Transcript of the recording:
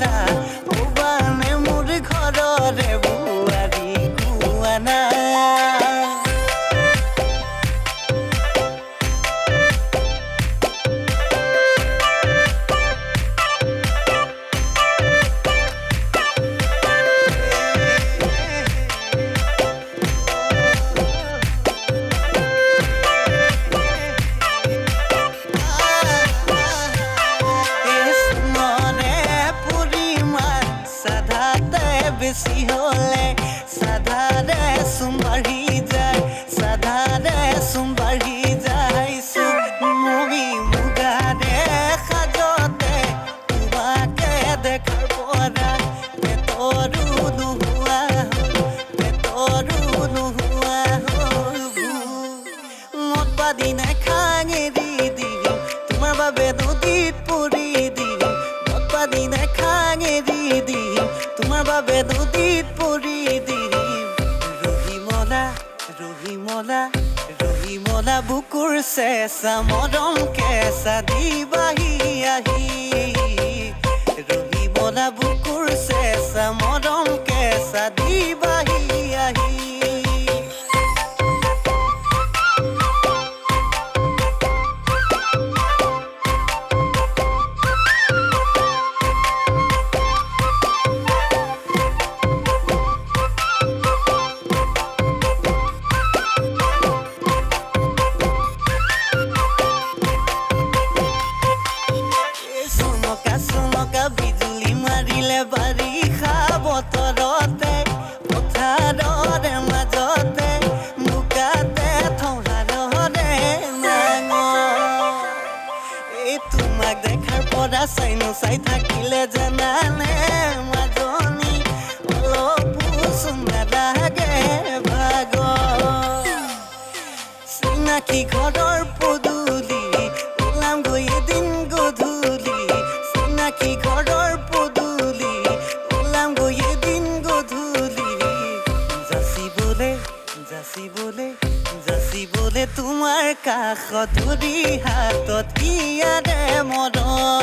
না ওবানে মোৰ ঘৰৰে বুৱাৰী কুৱানা বেছি হলে সাধারে সুমবাড়ি যায় সাধারে সুমবাড়ি যায় সুমবি মুগারে সাজতে তোমাকে দেখার পরা তোরু নুহুয়া মত বাদি না খাঙেরি দিম তোমার বাবে নদীত পৰি দিম মত বাদি না খাঙেৰি দিম তোমাৰ বাবে নদীত পৰি দিম ৰহিমলা বুকুৰ চেঁচা মৰম কেঁচা দিবাহি আহি ৰহিমলা বুকুৰ চেঁচা মৰম কেঁচা দিবাহি আহি বিজুলি মাৰিলে বাৰিষা বতৰতে পথাৰৰে মাজতে বোকাতে থৌহাৰৰে এই তোমাক দেখাৰ পৰা চাই থাকিলে জানানে মাজনী অলপো চুমা লাগে ভাগ চিনাকি ঘৰৰ পদূলি ওলাম গৈ এদিন গধূলি চিনাকি ঘৰৰ পদূলি ওলাম গৈ এদিন গধূলি যাচিবলে তোমাৰ কাষত ধৰি হাতত ইয়াৰে মৰম